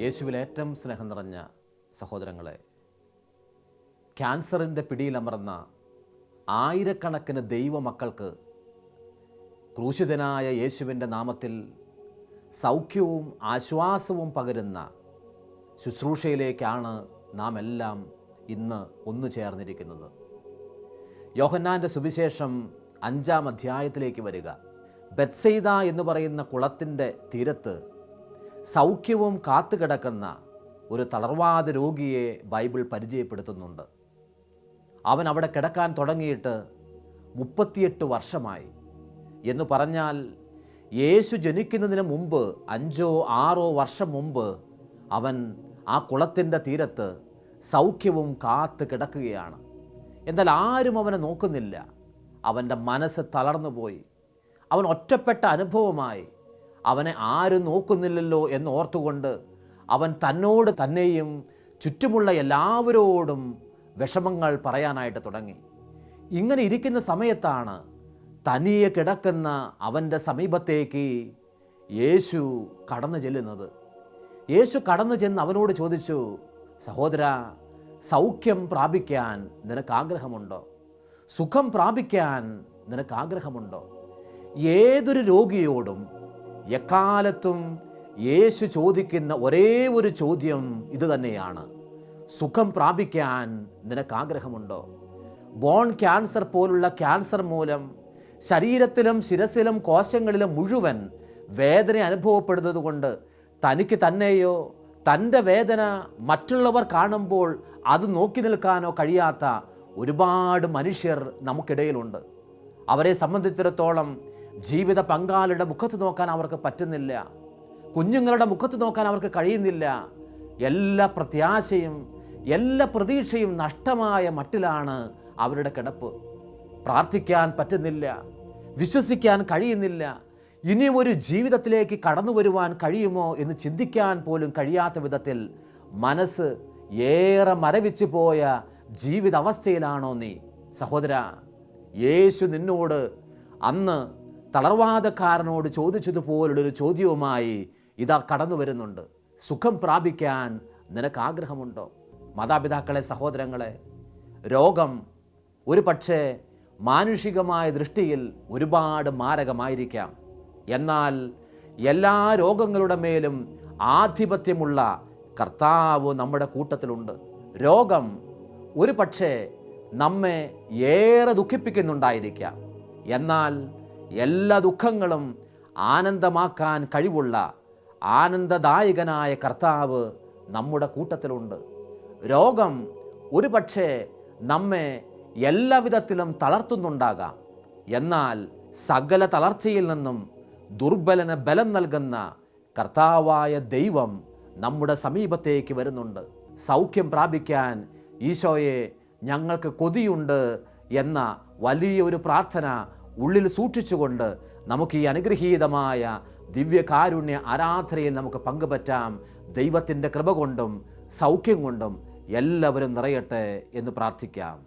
യേശുവിൽ ഏറ്റവും സ്നേഹം നിറഞ്ഞ സഹോദരങ്ങളെ, ക്യാൻസറിൻ്റെ പിടിയിലമർന്ന ആയിരക്കണക്കിന് ദൈവമക്കൾക്ക് ക്രൂശിതനായ യേശുവിൻ്റെ നാമത്തിൽ സൗഖ്യവും ആശ്വാസവും പകരുന്ന ശുശ്രൂഷയിലേക്കാണ് നാം എല്ലാം ഇന്ന് ഒന്നു ചേർന്നിരിക്കുന്നത്. യോഹന്നാൻ്റെ സുവിശേഷം 5-ാം അധ്യായത്തിലേക്ക് വരിക. ബെത്സൈദ എന്ന് പറയുന്ന കുളത്തിൻ്റെ തീരത്ത് സൗഖ്യവും കാത്തുകിടക്കുന്ന ഒരു തളർവാദ രോഗിയെ ബൈബിൾ പരിചയപ്പെടുത്തുന്നുണ്ട്. അവൻ അവിടെ കിടക്കാൻ തുടങ്ങിയിട്ട് 38 വർഷമായി. എന്ന് പറഞ്ഞാൽ യേശു ജനിക്കുന്നതിന് മുമ്പ് 5-6 വർഷം മുമ്പ് അവൻ ആ കുളത്തിൻ്റെ തീരത്ത് സൗഖ്യവും കാത്ത് കിടക്കുകയാണ്. എന്നാൽ ആരും അവനെ നോക്കുന്നില്ല. അവൻ്റെ മനസ്സ് തളർന്നുപോയി. അവൻ ഒറ്റപ്പെട്ട അനുഭവമായി. അവനെ ആരും നോക്കുന്നില്ലല്ലോ എന്ന് ഓർത്തുകൊണ്ട് അവൻ തന്നോട് തന്നെയും ചുറ്റുമുള്ള എല്ലാവരോടും വിഷമങ്ങൾ പറയാനായിട്ട് തുടങ്ങി. ഇങ്ങനെ ഇരിക്കുന്ന സമയത്താണ് തനിയെ കിടക്കുന്ന അവൻ്റെ സമീപത്തേക്ക് യേശു കടന്നു ചെല്ലുന്നത്. യേശു കടന്നു ചെന്ന് അവനോട് ചോദിച്ചു, സഹോദര, സൗഖ്യം പ്രാപിക്കാൻ നിനക്ക് ആഗ്രഹമുണ്ടോ? സുഖം പ്രാപിക്കാൻ നിനക്ക് ആഗ്രഹമുണ്ടോ? ഏതൊരു രോഗിയോടും എക്കാലത്തും യേശു ചോദിക്കുന്ന ഒരേ ഒരു ചോദ്യം ഇത് തന്നെയാണ്. സുഖം പ്രാപിക്കാൻ നിനക്ക് ആഗ്രഹമുണ്ടോ? ബോൺ ക്യാൻസർ പോലുള്ള ക്യാൻസർ മൂലം ശരീരത്തിലും ശിരസിലും കോശങ്ങളിലും മുഴുവൻ വേദന അനുഭവപ്പെടുന്നത് കൊണ്ട് തനിക്ക് തന്നെയോ തൻ്റെ വേദന മറ്റുള്ളവർ കാണുമ്പോൾ അത് നോക്കി നിൽക്കാനോ കഴിയാത്ത ഒരുപാട് മനുഷ്യർ നമുക്കിടയിലുണ്ട്. അവരെ സംബന്ധിച്ചിടത്തോളം ജീവിത പങ്കാളിയുടെ മുഖത്ത് നോക്കാൻ അവർക്ക് പറ്റുന്നില്ല. കുഞ്ഞുങ്ങളുടെ മുഖത്ത് നോക്കാൻ അവർക്ക് കഴിയുന്നില്ല. എല്ലാ പ്രത്യാശയും എല്ലാ പ്രതീക്ഷയും നഷ്ടമായ മട്ടിലാണ് അവരുടെ കിടപ്പ്. പ്രാർത്ഥിക്കാൻ പറ്റുന്നില്ല, വിശ്വസിക്കാൻ കഴിയുന്നില്ല. ഇനിയും ഒരു ജീവിതത്തിലേക്ക് കടന്നു വരുവാൻ കഴിയുമോ എന്ന് ചിന്തിക്കാൻ പോലും കഴിയാത്ത വിധത്തിൽ മനസ്സ് ഏറെ മരവിച്ചു പോയ ജീവിതാവസ്ഥയിലാണോ നീ? സഹോദര, യേശു നിന്നോട് അന്ന് തളർവാദക്കാരനോട് ചോദിച്ചതുപോലുള്ളൊരു ചോദ്യവുമായി ഇതാ കടന്നു വരുന്നുണ്ട്. സുഖം പ്രാപിക്കാൻ നിനക്ക് ആഗ്രഹമുണ്ടോ? മാതാപിതാക്കളെ, സഹോദരങ്ങളെ, രോഗം ഒരു പക്ഷേ മാനുഷികമായ ദൃഷ്ടിയിൽ ഒരുപാട് മാരകമായിരിക്കാം. എന്നാൽ എല്ലാ രോഗങ്ങളുടെ മേലും ആധിപത്യമുള്ള കർത്താവ് നമ്മുടെ കൂട്ടത്തിലുണ്ട്. രോഗം ഒരു പക്ഷേ നമ്മെ ഏറെ ദുഃഖിപ്പിക്കുന്നുണ്ടായിരിക്കാം. എന്നാൽ എല്ലാ ദുഃഖങ്ങളും ആനന്ദമാക്കാൻ കഴിവുള്ള ആനന്ദദായകനായ കർത്താവ് നമ്മുടെ കൂട്ടത്തിലുണ്ട്. രോഗം ഒരു പക്ഷേ നമ്മെ എല്ലാവിധത്തിലും തളർത്തുന്നുണ്ടാകാം. എന്നാൽ സകല തളർച്ചയിൽ നിന്നും ദുർബലന് ബലം നൽകുന്ന കർത്താവായ ദൈവം നമ്മുടെ സമീപത്തേക്ക് വരുന്നുണ്ട്. സൗഖ്യം പ്രാപിക്കാൻ ഈശോയെ ഞങ്ങൾക്ക് കൊതിയുണ്ട് എന്ന വലിയൊരു പ്രാർത്ഥന ഉള്ളിൽ സൂക്ഷിച്ചുകൊണ്ട് നമുക്ക് ഈ അനുഗ്രഹീതമായ ദിവ്യകാരുണ്യ ആരാധനയിൽ നമുക്ക് പങ്കുപറ്റാം. ദൈവത്തിൻ്റെ കൃപ കൊണ്ടും സൗഖ്യം കൊണ്ടും എല്ലാവരും നിറയട്ടെ എന്ന് പ്രാർത്ഥിക്കാം.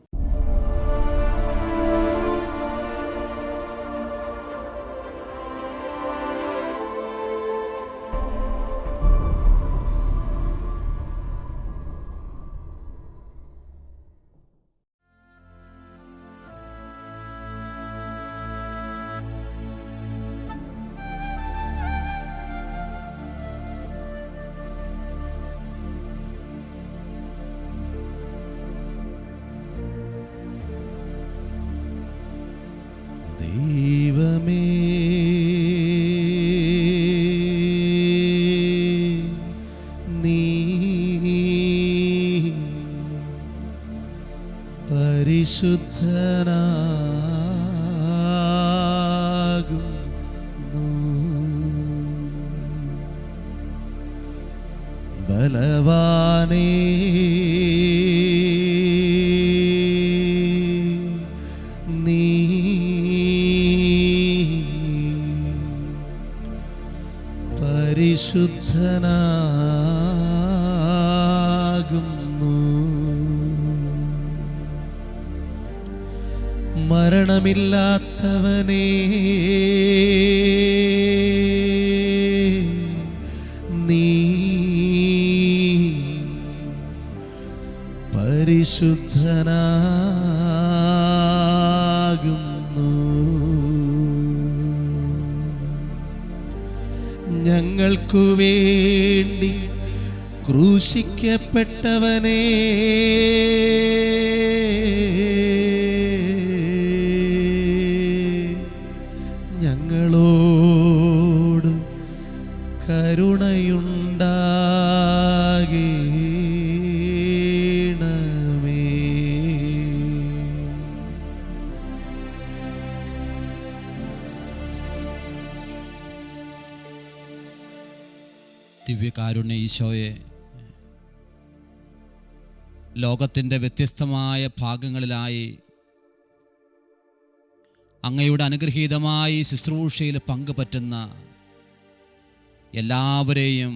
ദൈവമേ, നീ പരിശുദ്ധനാകുന്നു. ബലവാനേ, പരിശുദ്ധനാകുന്നു. മരണമില്ലാത്തവനേ, നീ പരിശുദ്ധനാകുന്നു. ഞങ്ങൾക്കു വേണ്ടി ക്രൂശിക്കപ്പെട്ടവനേ, ഞങ്ങളോട് കരുണയുണ്ടാകണമേ. ദിവ്യകാരുണ്യ ഈശോയെ, ലോകത്തിൻ്റെ വ്യത്യസ്തമായ ഭാഗങ്ങളിലായി അങ്ങയുടെ അനുഗ്രഹീതമായി ശുശ്രൂഷയിൽ പങ്കുപറ്റുന്ന എല്ലാവരെയും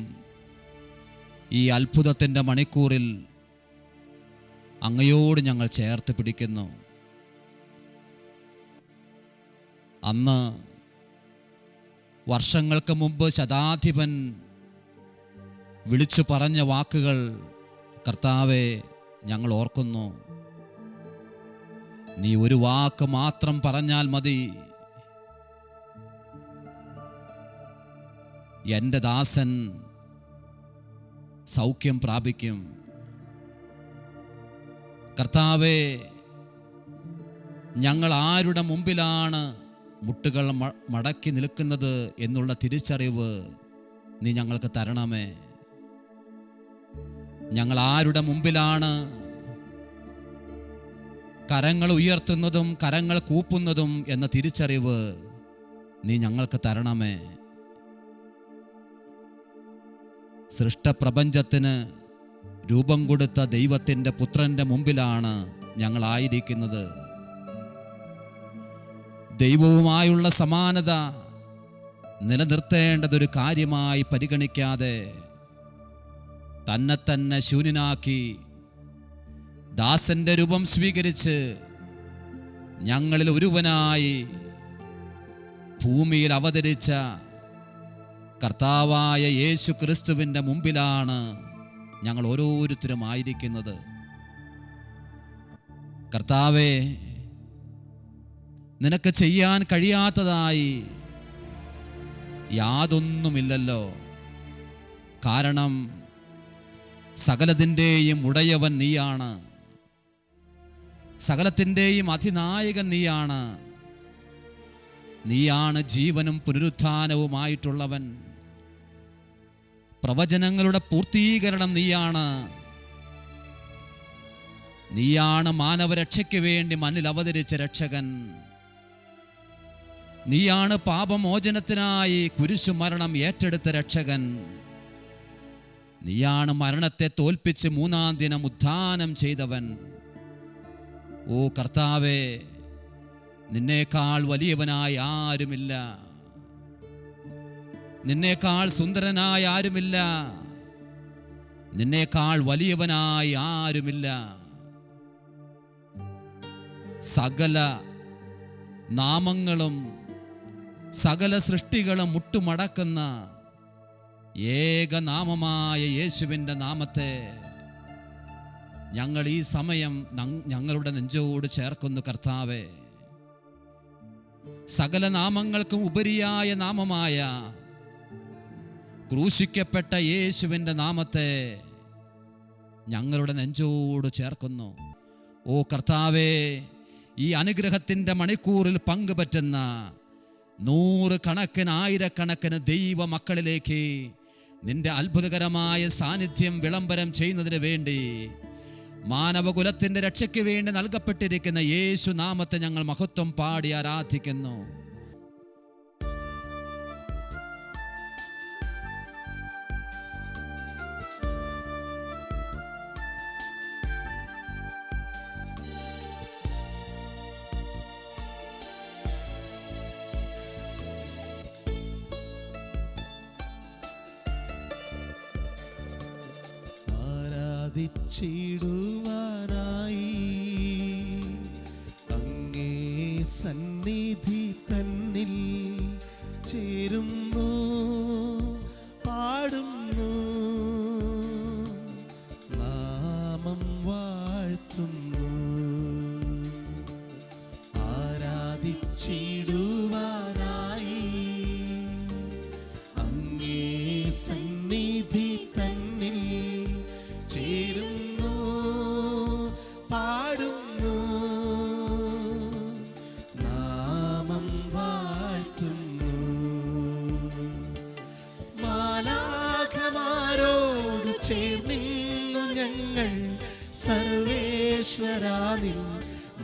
ഈ അത്ഭുതത്തിൻ്റെ മണിക്കൂറിൽ അങ്ങയോട് ഞങ്ങൾ ചേർത്ത് പിടിക്കുന്നു. അന്ന് വർഷങ്ങൾക്ക് മുമ്പ് ശതാധിപൻ വിളിച്ചു പറഞ്ഞ വാക്കുകൾ കർത്താവെ ഞങ്ങൾ ഓർക്കുന്നു. നീ ഒരു വാക്ക് മാത്രം പറഞ്ഞാൽ മതി, എൻ്റെ ദാസൻ സൗഖ്യം പ്രാപിക്കും. കർത്താവെ, ഞങ്ങൾ ആരുടെ മുമ്പിലാണ് മുട്ടുകൾ മടക്കി നിൽക്കുന്നത് എന്നുള്ള തിരിച്ചറിവ് നീ ഞങ്ങൾക്ക് തരണമേ. ഞങ്ങൾ ആരുടെ മുമ്പിലാണ് കരങ്ങൾ ഉയർത്തുന്നതും കരങ്ങൾ കൂപ്പുന്നതും എന്ന തിരിച്ചറിവ് നീ ഞങ്ങൾക്ക് തരണമേ. സൃഷ്ടപ്രപഞ്ചത്തിന് രൂപം കൊടുത്ത ദൈവത്തിൻ്റെ പുത്രൻ്റെ മുമ്പിലാണ് ഞങ്ങളായിരിക്കുന്നത്. ദൈവവുമായുള്ള സമാനത നിലനിർത്തേണ്ടതൊരു കാര്യമായി പരിഗണിക്കാതെ തന്നെ ശൂന്യനാക്കി ദാസന്റെ രൂപം സ്വീകരിച്ച് ഞങ്ങളിൽ ഒരുവനായി ഭൂമിയിൽ അവതരിച്ച കർത്താവായ യേശു ക്രിസ്തുവിൻ്റെ മുമ്പിലാണ് ഞങ്ങൾ ഓരോരുത്തരും ആയിരിക്കുന്നത്. കർത്താവേ, നിനക്ക് ചെയ്യാൻ കഴിയാത്തതായി യാതൊന്നുമില്ലല്ലോ. കാരണം സകലത്തിൻ്റെയും ഉടയവൻ നീയാണ്, സകലത്തിൻ്റെയും അതിനായകൻ നീയാണ്. നീയാണ് ജീവനും പുനരുത്ഥാനവുമായിട്ടുള്ളവൻ. പ്രവചനങ്ങളുടെ പൂർത്തീകരണം നീയാണ്. നീയാണ് മാനവരക്ഷയ്ക്ക് വേണ്ടി മണ്ണിൽ അവതരിച്ച രക്ഷകൻ. നീയാണ് പാപമോചനത്തിനായി കുരിശുമരണം ഏറ്റെടുത്ത രക്ഷകൻ. നീയാണ് മരണത്തെ തോൽപ്പിച്ച് മൂന്നാം ദിനം ഉത്ഥാനം ചെയ്തവൻ. ഓ കർത്താവേ, നിന്നേക്കാൾ വലിയവനായി ആരുമില്ല, നിന്നേക്കാൾ സുന്ദരനായി ആരുമില്ല, നിന്നേക്കാൾ വലിയവനായി ആരുമില്ല. സകല നാമങ്ങളും സകല സൃഷ്ടികളും മുട്ടുമടക്കുന്ന ഏകനാമമായ യേശുവിൻ്റെ നാമത്തെ ഞങ്ങൾ ഈ സമയം ഞങ്ങളുടെ നെഞ്ചോട് ചേർക്കുന്നു. കർത്താവേ, സകല നാമങ്ങൾക്കും ഉപരിയായ നാമമായ ക്രൂശിക്കപ്പെട്ട യേശുവിൻ്റെ നാമത്തെ ഞങ്ങളുടെ നെഞ്ചോട് ചേർക്കുന്നു. ഓ കർത്താവേ, ഈ അനുഗ്രഹത്തിൻ്റെ മണിക്കൂറിൽ പങ്കുപറ്റുന്ന 100 കണക്കിന് 1000 ദൈവ മക്കളിലേക്ക് നിന്റെ അത്ഭുതകരമായ സാന്നിധ്യം വിളംബരം ചെയ്യുന്നതിന് വേണ്ടി മാനവകുലത്തിൻ്റെ രക്ഷയ്ക്ക് വേണ്ടി നൽകപ്പെട്ടിരിക്കുന്ന യേശു നാമത്തെ ഞങ്ങൾ മഹത്വം പാടി ആരാധിക്കുന്നു. ആരാധിച്ചിടുവാനായി അങ്ങേ സന്നിധി തന്നിൽ ചേരുന്നു, പാടുന്നു, നാമം വാഴ്ത്തുന്നു.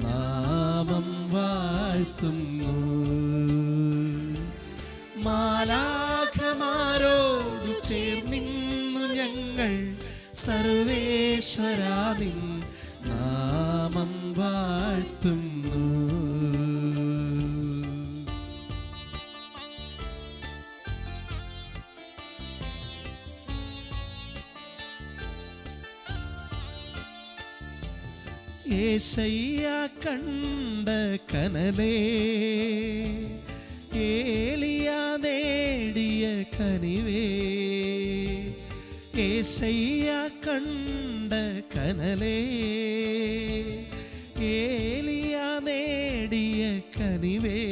നാമം വാഴ്ത്തുന്നു. മാലാഖമാരോടു ചേർന്നിന്നു ഞങ്ങൾ സർവേശ്വരാ നിൻ നാമം വാഴ്ത്തുന്നു. യേശയ്യ കണ്ട കനലേ, ഏലിയ നേടിയ കനിവേ. യേശയ്യ കണ്ട കനലേ, ഏലിയ നേടിയ കനിവേ.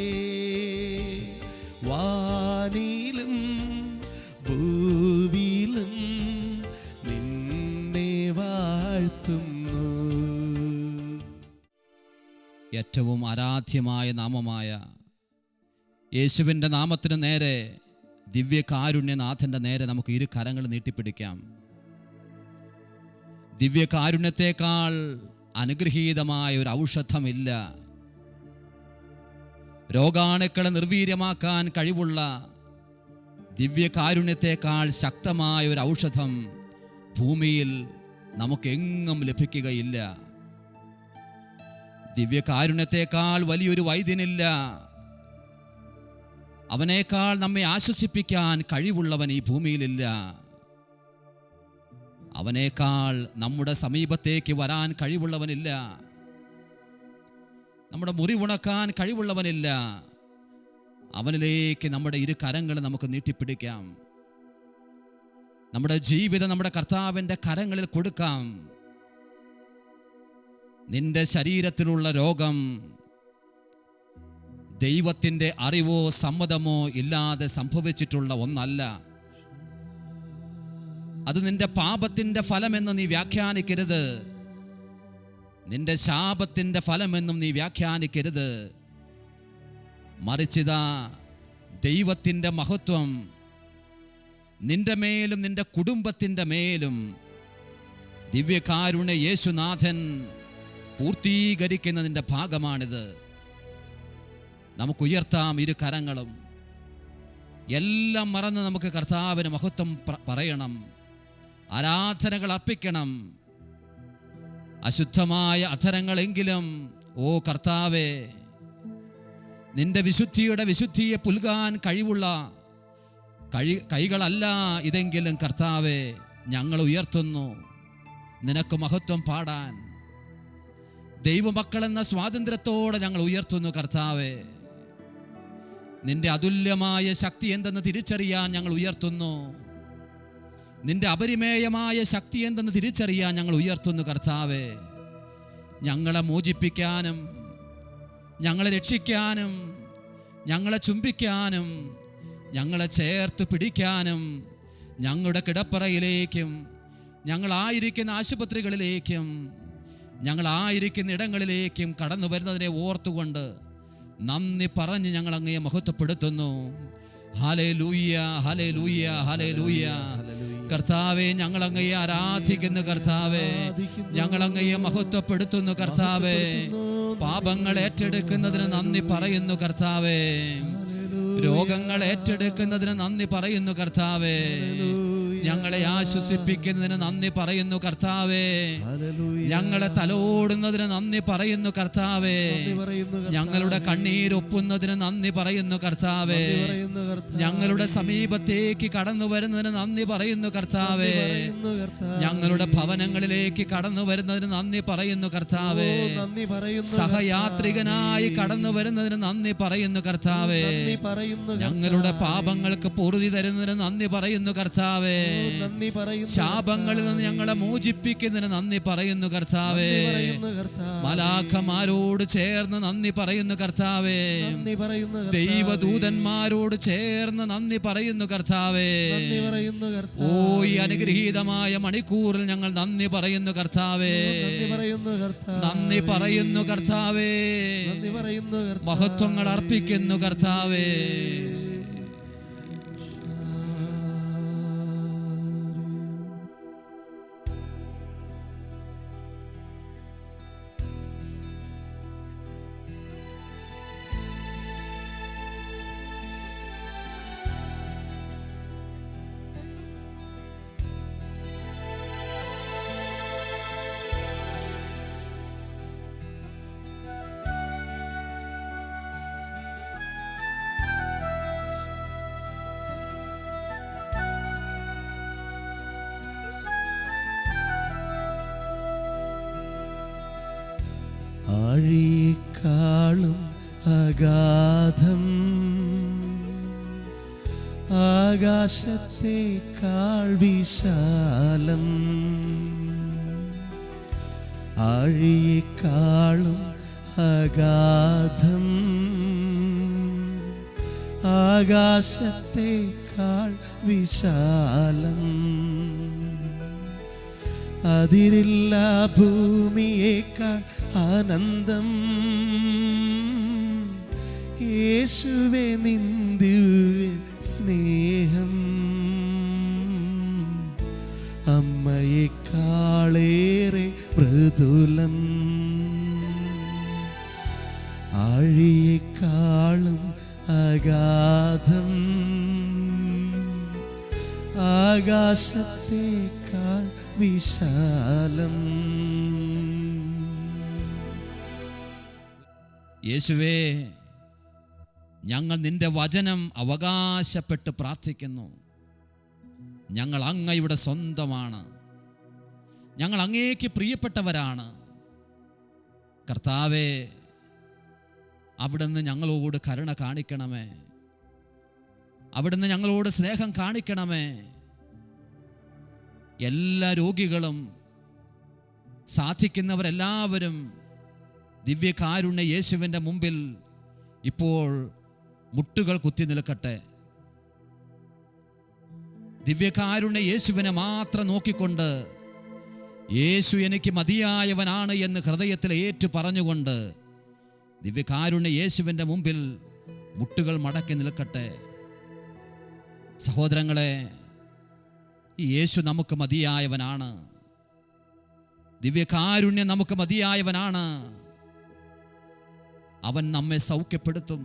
വാനിലും ഭൂവിലും നിന്നെ വാഴ്ത്തുന്നു. ഏറ്റവും ആരാധ്യമായ നാമമായ യേശുവിൻ്റെ നാമത്തിന് നേരെ, ദിവ്യകാരുണ്യനാഥൻ്റെ നേരെ നമുക്ക് ഇരു കരങ്ങൾ നീട്ടിപ്പിടിക്കാം. ദിവ്യകാരുണ്യത്തേക്കാൾ അനുഗ്രഹീതമായ ഒരു ഔഷധമില്ല. രോഗാണുക്കളെ നിർവീര്യമാക്കാൻ കഴിവുള്ള ദിവ്യകാരുണ്യത്തേക്കാൾ ശക്തമായ ഒരു ഔഷധം ഭൂമിയിൽ നമുക്കെങ്ങും ലഭിക്കുകയില്ല. ദിവ്യകാരുണ്യത്തേക്കാൾ വലിയൊരു വൈദ്യനില്ല. അവനേക്കാൾ നമ്മെ ആശ്വസിപ്പിക്കാൻ കഴിവുള്ളവൻ ഈ ഭൂമിയിലില്ല. അവനേക്കാൾ നമ്മുടെ സമീപത്തേക്ക് വരാൻ കഴിവുള്ളവനില്ല. നമ്മുടെ മുറിവുണക്കാൻ കഴിവുള്ളവനില്ല. അവനിലേക്ക് നമ്മുടെ ഇരു കരങ്ങൾ നമുക്ക് നീട്ടിപ്പിടിക്കാം. നമ്മുടെ ജീവിതം നമ്മുടെ കർത്താവിൻ്റെ കരങ്ങളിൽ കൊടുക്കാം. നിന്റെ ശരീരത്തിലുള്ള രോഗം ദൈവത്തിൻ്റെ അറിവോ സമ്മതമോ ഇല്ലാതെ സംഭവിച്ചിട്ടുള്ള ഒന്നല്ല. അത് നിന്റെ പാപത്തിൻ്റെ ഫലമെന്ന് നീ വ്യാഖ്യാനിക്കരുത്. നിന്റെ ശാപത്തിൻ്റെ ഫലമെന്നും നീ വ്യാഖ്യാനിക്കരുത്. മറിച്ചിതാ ദൈവത്തിൻ്റെ മഹത്വം നിന്റെ മേലും നിന്റെ കുടുംബത്തിൻ്റെ മേലും ദിവ്യകാരുണ്യ യേശുനാഥൻ പൂർത്തീകരിക്കുന്നതിൻ്റെ ഭാഗമാണിത്. നമുക്കുയർത്താം ഇരു കരങ്ങളും. എല്ലാം മറന്ന് നമുക്ക് കർത്താവിന് മഹത്വം പറയണം. ആരാധനകൾ അർപ്പിക്കണം. അശുദ്ധമായ അധരങ്ങളെങ്കിലും ഓ കർത്താവേ, നിന്റെ വിശുദ്ധിയുടെ വിശുദ്ധിയെ പുൽകാൻ കഴിവുള്ള കൈകളല്ല ഇതെങ്കിലും കർത്താവേ, ഞങ്ങൾ ഉയർത്തുന്നു നിനക്ക് മഹത്വം പാടാൻ. ദൈവമക്കളെന്ന സ്വാതന്ത്ര്യത്തോടെ ഞങ്ങൾ ഉയർത്തുന്നു കർത്താവേ. നിന്റെ അതുല്യമായ ശക്തി എന്തെന്ന് തിരിച്ചറിയാൻ ഞങ്ങൾ ഉയർത്തുന്നു. നിന്റെ അപരിമേയമായ ശക്തി എന്തെന്ന് തിരിച്ചറിയാൻ ഞങ്ങൾ ഉയർത്തുന്നു കർത്താവേ. ഞങ്ങളെ മോചിപ്പിക്കാനും ഞങ്ങളെ രക്ഷിക്കാനും ഞങ്ങളെ ചുംബിക്കാനും ഞങ്ങളെ ചേർത്ത് പിടിക്കാനും ഞങ്ങളുടെ കിടപ്പറയിലേക്കും ഞങ്ങളായിരിക്കുന്ന ആശുപത്രികളിലേക്കും ഞങ്ങളായിരിക്കുന്ന ഇടങ്ങളിലേക്കും കടന്നു വരുന്നതിനെ ഓർത്തുകൊണ്ട് നന്ദി പറഞ്ഞ് ഞങ്ങൾ അങ്ങയെ മഹത്വപ്പെടുത്തുന്നു. Hallelujah, hallelujah, hallelujah. കർത്താവേ, ഞങ്ങൾ അങ്ങയെ ആരാധിക്കുന്നു കർത്താവേ. ഞങ്ങൾ അങ്ങയെ മഹത്വപ്പെടുത്തുന്നു കർത്താവേ. പാപങ്ങൾ ഏറ്റെടുക്കുന്നതിന് നന്ദി പറയുന്നു കർത്താവേ. രോഗങ്ങൾ ഏറ്റെടുക്കുന്നതിന് നന്ദി പറയുന്നു കർത്താവേ. ഞങ്ങളെ ആശ്വസിപ്പിക്കുന്നതിന് നന്ദി പറയുന്നു കർത്താവേ. ഞങ്ങളെ തലോടുന്നതിന് നന്ദി പറയുന്നു കർത്താവേ. ഞങ്ങളുടെ കണ്ണീരൊപ്പുന്നതിന് നന്ദി പറയുന്നു കർത്താവേ. ഞങ്ങളുടെ സമീപത്തേക്ക് കടന്നു വരുന്നതിന് നന്ദി പറയുന്നു കർത്താവേ. ഞങ്ങളുടെ ഭവനങ്ങളിലേക്ക് കടന്നു വരുന്നതിന് നന്ദി പറയുന്നു കർത്താവേ. സഹയാത്രികനായി കടന്നു വരുന്നതിന് നന്ദി പറയുന്നു കർത്താവേ. ഞങ്ങളുടെ പാപങ്ങൾക്ക് പൊറുതി തരുന്നതിന് നന്ദി പറയുന്നു കർത്താവേ. ശാപങ്ങളിൽ നിന്ന് ഞങ്ങളെ മോചിപ്പിക്കുന്നതിന് നന്ദി പറയുന്നു കർത്താവേ. മലാഖമാരോട് ചേർന്ന് നന്ദി പറയുന്നു കർത്താവേ. ദൈവദൂതന്മാരോട് ചേർന്ന് നന്ദി പറയുന്നു കർത്താവേ. ഓ, ഈ അനുഗ്രഹീതമായ മണിക്കൂറിൽ ഞങ്ങൾ നന്ദി പറയുന്നു കർത്താവേ. നന്ദി പറയുന്നു കർത്താവേ. മഹത്വങ്ങൾ അർപ്പിക്കുന്നു കർത്താവേ. ആഴിയേക്കാളും അഗാധം, ആകാശത്തേക്കാൾ വിശാലം, ആഴിയേക്കാളും അഗാധം, ആകാശത്തേക്കാൾ വിശാലം, അതിരില്ല ഭൂമിയേക്കാൾ ആനന്ദം, യേശുവേ നിൻ ദിവ്യ സ്നേഹം, അമ്മയേക്കാളേറെ മൃദുലം, ആഴിയേക്കാളും അഗാധം, ആകാശത്തേക്കാൾ വിശാലം. യേശുവേ, ഞങ്ങൾ നിന്റെ വചനം അവകാശപ്പെട്ട് പ്രാർത്ഥിക്കുന്നു. ഞങ്ങൾ അങ്ങയുടെ സ്വന്തമാണ്, ഞങ്ങൾ അങ്ങേക്ക് പ്രിയപ്പെട്ടവരാണ്. കർത്താവേ, അവിടുന്ന് ഞങ്ങളോട് കരുണ കാണിക്കണമേ, അവിടുന്ന് ഞങ്ങളോട് സ്നേഹം കാണിക്കണമേ. എല്ലാ രോഗികളും സാധിക്കുന്നവരെല്ലാവരും ദിവ്യകാരുണ്യ യേശുവിൻ്റെ മുമ്പിൽ ഇപ്പോൾ മുട്ടുകൾ കുത്തി നിൽക്കട്ടെ. ദിവ്യകാരുണ്യ യേശുവിനെ മാത്രം നോക്കിക്കൊണ്ട് യേശു എനിക്ക് മതിയായവനാണ് എന്ന് ഹൃദയത്തിൽ ഏറ്റു പറഞ്ഞുകൊണ്ട് ദിവ്യകാരുണ്യ യേശുവിൻ്റെ മുമ്പിൽ മുട്ടുകൾ മടക്കി നിൽക്കട്ടെ. സഹോദരങ്ങളെ, ഈ യേശു നമുക്ക് മതിയായവനാണ്, ദിവ്യകാരുണ്യം നമുക്ക് മതിയായവനാണ്. അവൻ നമ്മെ സൗഖ്യപ്പെടുത്തും,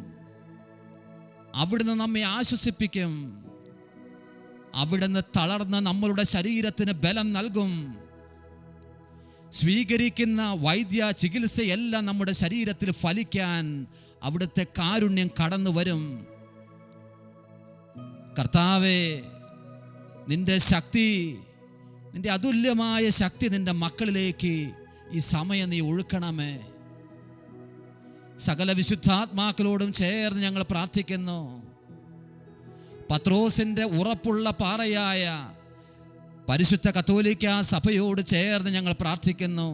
അവിടുന്ന് നമ്മെ ആശ്വസിപ്പിക്കും, അവിടുന്ന് തളർന്ന നമ്മളുടെ ശരീരത്തിന് ബലം നൽകും. സ്വീകരിക്കുന്ന വൈദ്യ ചികിത്സയെല്ലാം നമ്മുടെ ശരീരത്തിൽ ഫലിക്കാൻ അവിടുത്തെ കാരുണ്യം കടന്നു വരും. കർത്താവേ, നിന്റെ ശക്തി, നിന്റെ അതുല്യമായ ശക്തി നിന്റെ മക്കളിലേക്ക് ഈ സമയം നീ ഒഴുക്കണമേ. സകല വിശുദ്ധാത്മാക്കളോടും ചേർന്ന് ഞങ്ങൾ പ്രാർത്ഥിക്കുന്നു. പത്രോസിന്റെ ഉറപ്പുള്ള പാറയായ പരിശുദ്ധ കത്തോലിക്ക സഭയോട് ചേർന്ന് ഞങ്ങൾ പ്രാർത്ഥിക്കുന്നു.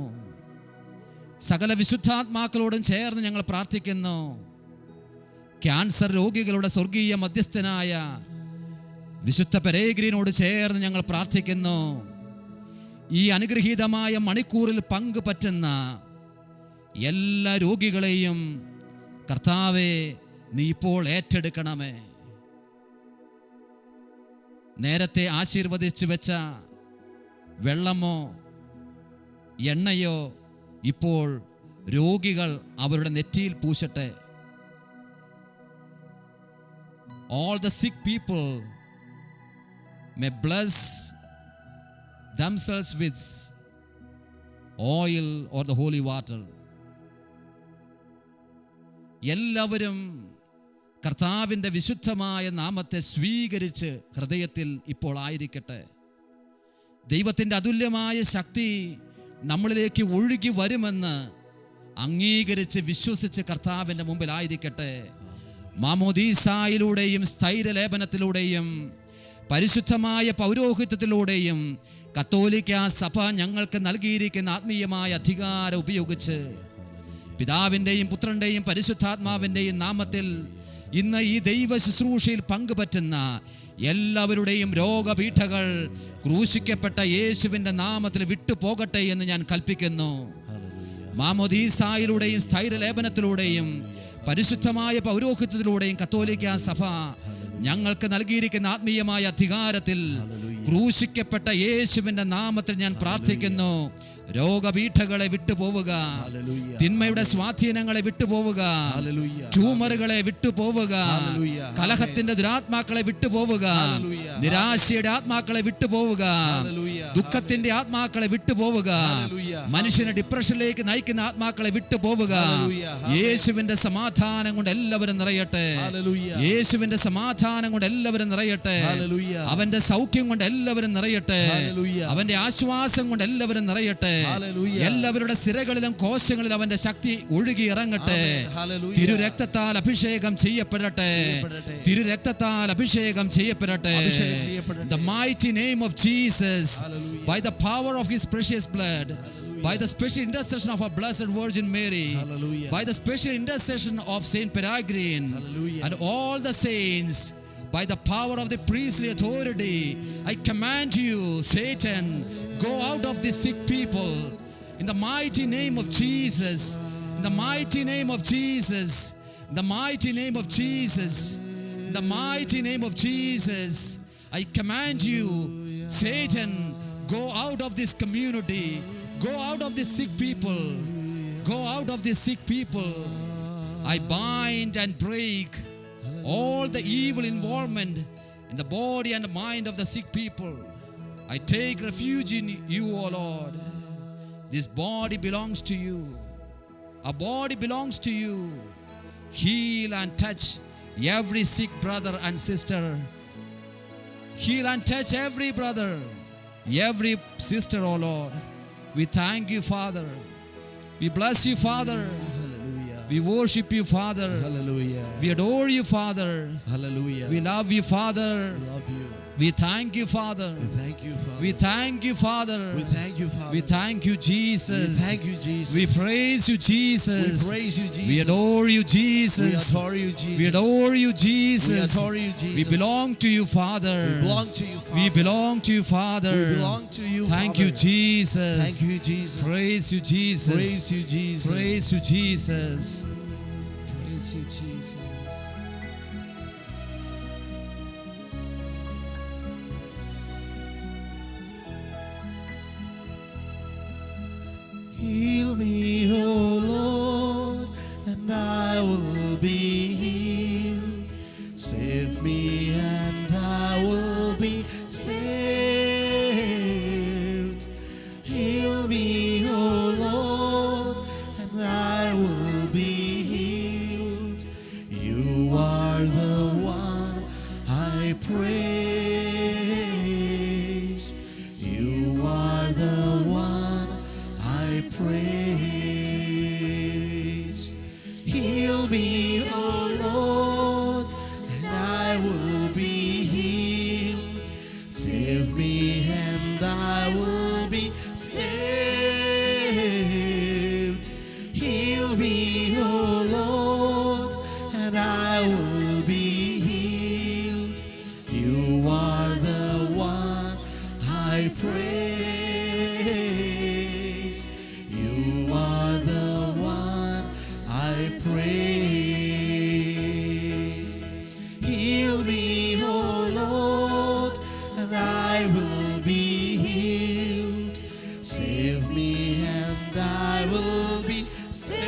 സകല വിശുദ്ധാത്മാക്കളോടും ചേർന്ന് ഞങ്ങൾ പ്രാർത്ഥിക്കുന്നു. ക്യാൻസർ രോഗികളുടെ സ്വർഗീയ മധ്യസ്ഥനായ വിശുദ്ധ പെരേഗ്രീനോട് ചേർന്ന് ഞങ്ങൾ പ്രാർത്ഥിക്കുന്നു. ഈ അനുഗ്രഹീതമായ മണിക്കൂറിൽ പങ്കുപറ്റുന്ന എല്ലാ രോഗികളെയും കർത്താവേ, നീ ഇപ്പോൾ ഏറ്റെടുക്കണമേ. നേരത്തെ ആശീർവദിച്ചു വെച്ച വെള്ളമോ എണ്ണയോ ഇപ്പോൾ രോഗികൾ അവരുടെ നെറ്റിയിൽ പൂശട്ടെ. All the sick people may bless themselves with oil or the holy water. എല്ലാവരും കർത്താവിൻ്റെ വിശുദ്ധമായ നാമത്തെ സ്വീകരിച്ച് ഹൃദയത്തിൽ ഇപ്പോൾ ആയിരിക്കട്ടെ. ദൈവത്തിൻ്റെ അതുല്യമായ ശക്തി നമ്മളിലേക്ക് ഒഴുകി വരുമെന്ന് അംഗീകരിച്ച് വിശ്വസിച്ച് കർത്താവിൻ്റെ മുമ്പിലായിരിക്കട്ടെ. മാമോദീസായിലൂടെയും സ്ഥൈര്യലേപനത്തിലൂടെയും പരിശുദ്ധമായ പൗരോഹിത്യത്തിലൂടെയും കത്തോലിക്ക സഭ ഞങ്ങൾക്ക് നൽകിയിരിക്കുന്ന ആത്മീയമായ അധികാരം ഉപയോഗിച്ച് പിതാവിൻ്റെയും പുത്രൻ്റെയും പരിശുദ്ധാത്മാവിൻ്റെയും നാമത്തിൽ ഇന്ന് ഈ ദൈവ ശുശ്രൂഷയിൽ പങ്കുപറ്റുന്ന എല്ലാവരുടെയും രോഗപീഠകൾ ക്രൂശിക്കപ്പെട്ട യേശുവിൻ്റെ നാമത്തിൽ വിട്ടുപോകട്ടെ എന്ന് ഞാൻ കൽപ്പിക്കുന്നു. മാമോദീസായിലൂടെയും സ്ഥൈര്യലേപനത്തിലൂടെയും പരിശുദ്ധമായ പൗരോഹിത്യത്തിലൂടെയും കത്തോലിക്ക സഭ ഞങ്ങൾക്ക് നൽകിയിരിക്കുന്ന ആത്മീയമായ അധികാരത്തിൽ ക്രൂശിക്കപ്പെട്ട യേശുവിൻ്റെ നാമത്തിൽ ഞാൻ പ്രാർത്ഥിക്കുന്നു. രോഗപീഠകളെ വിട്ടുപോവുക, തിന്മയുടെ സ്വാധീനങ്ങളെ വിട്ടുപോവുക, ട്യൂമറുകളെ വിട്ടുപോവുക, കലഹത്തിന്റെ ദുരാത്മാക്കളെ വിട്ടുപോവുക, നിരാശയുടെ ആത്മാക്കളെ വിട്ടുപോവുക, ദുഃഖത്തിന്റെ ആത്മാക്കളെ വിട്ടുപോവുക. മനുഷ്യനെ ഡിപ്രഷനിലേക്ക് നയിക്കുന്ന ആത്മാക്കളെ വിട്ടുപോവുക. യേശുവിന്റെ സമാധാനം കൊണ്ട് എല്ലാവരും നിറയട്ടെ. യേശുവിന്റെ സമാധാനം കൊണ്ട് എല്ലാവരും നിറയട്ടെ. അവന്റെ സൗഖ്യം കൊണ്ട് എല്ലാവരും നിറയട്ടെ. അവന്റെ ആശ്വാസം കൊണ്ട് എല്ലാവരും നിറയട്ടെ. എല്ലാവരുടെ സിരകളിലും കോശങ്ങളിലും അവന്റെ ശക്തി ഒഴുകി ഇറങ്ങട്ടെ. തിരുരക്തത്താൽ അഭിഷേകം ചെയ്യപ്പെടട്ടെ. തിരുരക്തത്താൽ അഭിഷേകം ചെയ്യപ്പെടട്ടെ. The mighty name of Jesus, by the power of his precious blood, by the special intercession of our blessed Virgin Mary, by the special intercession of Saint Peregrine and all the saints, by the power of the priestly authority, I command you, Satan, go out of these sick people in the mighty name of Jesus. In the mighty name of Jesus. In the mighty name of Jesus. In the mighty name of Jesus, I command you, Satan, go out of this community. Go out of these sick people. Go out of these sick people. I bind and break all the evil involvement in the body and mind of the sick people. I take refuge in you, O Lord. This body belongs to you. Our body belongs to you. Heal and touch every sick brother and sister. Heal and touch every brother, every sister, O Lord. We thank you, Father. We bless you, Father. We worship you, Father. We adore you, Father. We love you, Father. We thank you, Father. We thank you, Father. We thank you, Jesus. We praise you, Jesus. We adore you, Jesus. We adore you, Jesus. We belong to you, Father. We belong to you, Father. Thank you, Jesus. Praise you, Jesus. Praise you, Jesus. Praise you, Jesus. Heal me, O Lord, and I will be healed. Save me and I will be saved. Heal me, O Lord, and I will be healed. You are the one I praise. You are the one I praise. Heal me, O Lord, and I will be healed. Save me and I will be saved. Heal me, O Lord, and I will be healed. You are the one I praise. You are the one I praise. Heal me, O Lord, and I will be healed. Save me and I will be saved.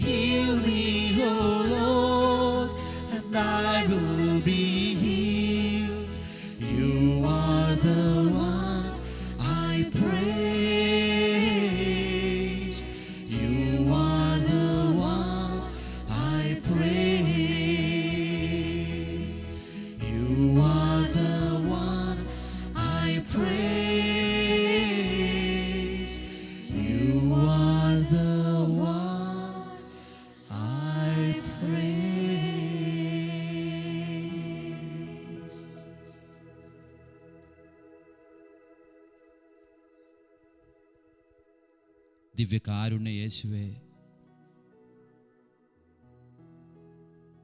Heal me, O Lord, and I will be healed. You are the one I praise. You are the one I praise. You are the one I praise. You are the one I praise. ദിവ്യകാരുണ്യ യേശുവേ,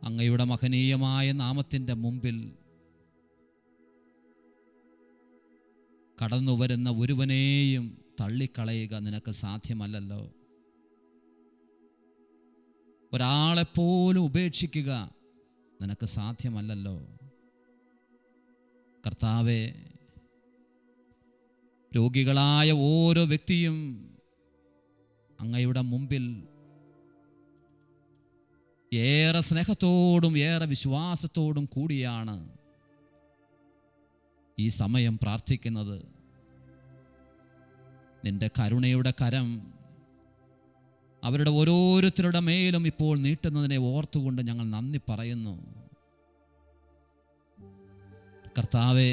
അങ്ങയുടെ മഹനീയമായ നാമത്തിൻ്റെ മുമ്പിൽ കടന്നു വരുന്ന ഒരുവനെയും തള്ളിക്കളയുക നിനക്ക് സാധ്യമല്ലല്ലോ. ഒരാളെപ്പോലും ഉപേക്ഷിക്കുക നിനക്ക് സാധ്യമല്ലല്ലോ. കർത്താവേ, രോഗികളായ ഓരോ വ്യക്തിയും അങ്ങയുടെ മുമ്പിൽ ഏറെ സ്നേഹത്തോടും ഏറെ വിശ്വാസത്തോടും കൂടിയാണ് ഈ സമയം പ്രാർത്ഥിക്കുന്നത്. നിന്റെ കരുണയുടെ കരം അവരുടെ ഓരോരുത്തരുടെ മേലും ഇപ്പോൾ നീട്ടുന്നതിനെ ഓർത്തുകൊണ്ട് ഞങ്ങൾ നന്ദി പറയുന്നു. കർത്താവേ,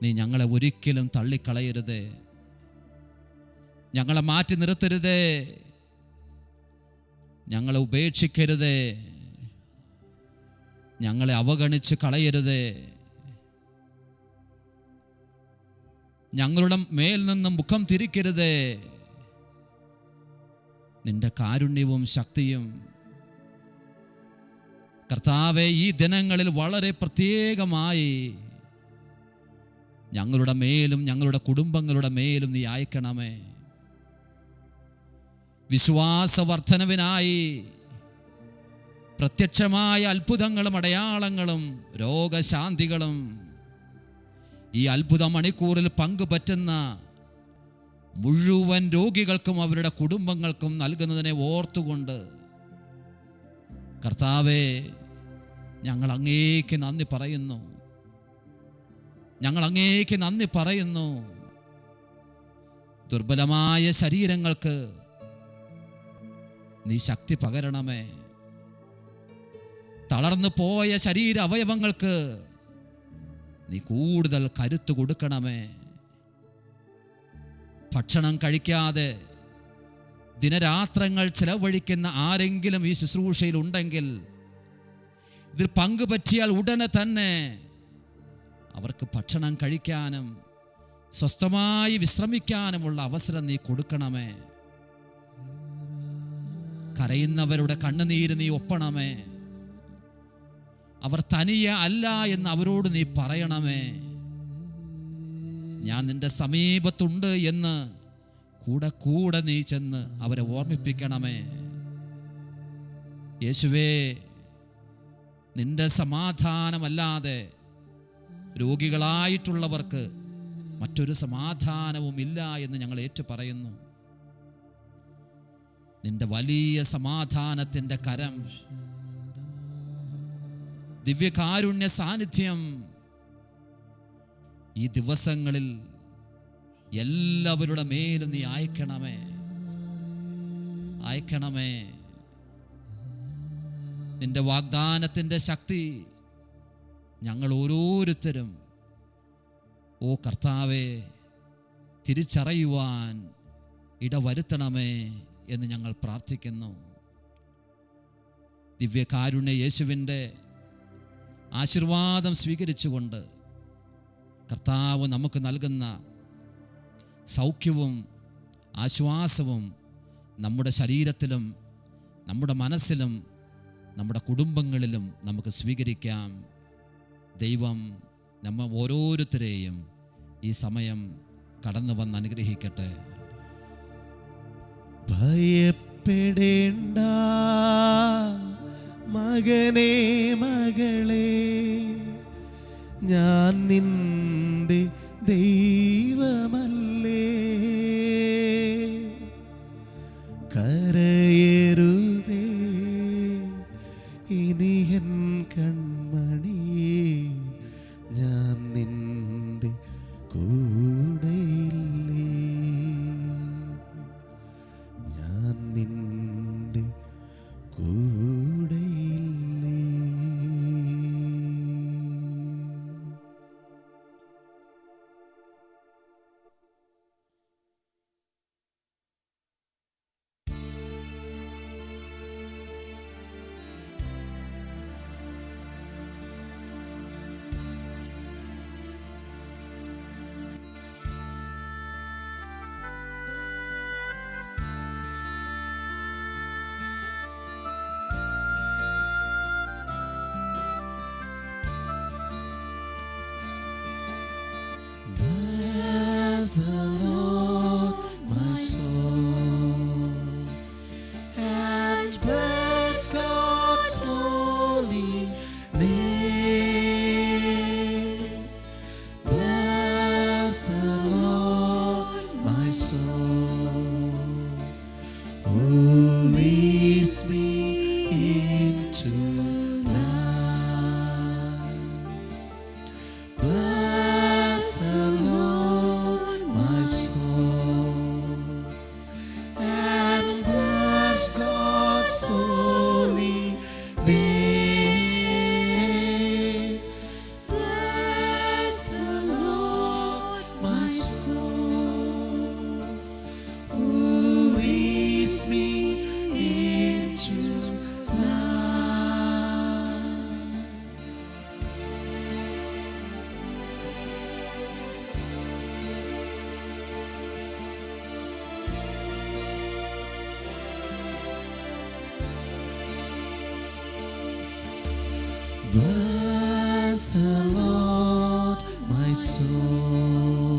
നീ ഞങ്ങളെ ഒരിക്കലും തള്ളിക്കളയരുതേ, ഞങ്ങളെ മാറ്റി നിർത്തരുതേ, ഞങ്ങളെ ഉപേക്ഷിക്കരുതേ, ഞങ്ങളെ അവഗണിച്ച് കളയരുതേ, ഞങ്ങളുടെ മേൽ നിന്നും മുഖം തിരിക്കരുതേ. നിന്റെ കാരുണ്യവും ശക്തിയും കർത്താവേ ഈ ദിനങ്ങളിൽ വളരെ പ്രത്യേകമായി ഞങ്ങളുടെ മേലും ഞങ്ങളുടെ കുടുംബങ്ങളുടെ മേലും നീ അയക്കണമേ. വിശ്വാസവർദ്ധനവിനായി പ്രത്യക്ഷമായ അത്ഭുതങ്ങളും അടയാളങ്ങളും രോഗശാന്തികളും ഈ അത്ഭുത മണിക്കൂറിൽ പങ്കുപറ്റുന്ന മുഴുവൻ രോഗികൾക്കും അവരുടെ കുടുംബങ്ങൾക്കും നൽകുന്നതിനെ ഓർത്തുകൊണ്ട് കർത്താവേ, ഞങ്ങൾ അങ്ങേക്ക് നന്ദി പറയുന്നു, ഞങ്ങൾ അങ്ങേക്ക് നന്ദി പറയുന്നു. ദുർബലമായ ശരീരങ്ങൾക്ക് നീ ശക്തി പകരണമേ. തളർന്നു പോയ ശരീര അവയവങ്ങൾക്ക് നീ കൂടുതൽ കരുത്ത് കൊടുക്കണമേ. ഭക്ഷണം കഴിക്കാതെ ദിനരാത്രങ്ങൾ ചെലവഴിക്കുന്ന ആരെങ്കിലും ഈ ശുശ്രൂഷയിൽ ഉണ്ടെങ്കിൽ, ഇതിൽ പങ്കുപറ്റിയാൽ ഉടനെ തന്നെ അവർക്ക് ഭക്ഷണം കഴിക്കാനും സ്വസ്ഥമായി വിശ്രമിക്കാനുമുള്ള അവസരം നീ കൊടുക്കണമേ. കരയുന്നവരുടെ കണ്ണുനീര് നീ ഒപ്പണമേ. അവർ തനിയെ അല്ല എന്ന് അവരോട് നീ പറയണമേ. ഞാൻ നിന്റെ സമീപത്തുണ്ട് എന്ന് കൂടെ കൂടെ നീ ചെന്ന് അവരെ ഓർമ്മിപ്പിക്കണമേ. യേശുവേ, നിന്റെ സമാധാനമല്ലാതെ രോഗികളായിട്ടുള്ളവർക്ക് മറ്റൊരു സമാധാനവും ഇല്ല എന്ന് ഞങ്ങൾ ഏറ്റു പറയുന്നു. നിന്റെ വലിയ സമാധാനത്തിൻ്റെ കരം, ദിവ്യകാരുണ്യ സാന്നിധ്യം ഈ ദിവസങ്ങളിൽ എല്ലാവരുടെ മേലും നീ അയക്കണമേ, അയക്കണമേ. നിന്റെ വാഗ്ദാനത്തിൻ്റെ ശക്തി ഞങ്ങൾ ഓരോരുത്തരും, ഓ കർത്താവേ, തിരിച്ചറിയുവാൻ ഇടവരുത്തണമേ എന്ന് ഞങ്ങൾ പ്രാർത്ഥിക്കുന്നു. ദിവ്യകാരുണ്യ യേശുവിൻ്റെ ആശീർവാദം സ്വീകരിച്ചുകൊണ്ട് കർത്താവ് നമുക്ക് നൽകുന്ന സൗഖ്യവും ആശ്വാസവും നമ്മുടെ ശരീരത്തിലും നമ്മുടെ മനസ്സിലും നമ്മുടെ കുടുംബങ്ങളിലും നമുക്ക് സ്വീകരിക്കാം. ദൈവം നമ്മ ഓരോരുത്തരെയും ഈ സമയം കടന്നു വന്ന് അനുഗ്രഹിക്കട്ടെ. ഭയപ്പെടേണ്ട മകനേ മകളേ, ഞാൻ നിന്റെ ദൈവമല്ലേ. കരയരുതേ ഇനി എൻ കൺമണിയേ, ഞാൻ നിന്റെ കൂടെയില്ലേ, ഞാൻ നിന്റെ കൂടെയില്ലേ. Bless the Lord, my soul, and bless God's holy name. Bless the Lord, my soul, who leads me into life. Bless the Lord, my soul.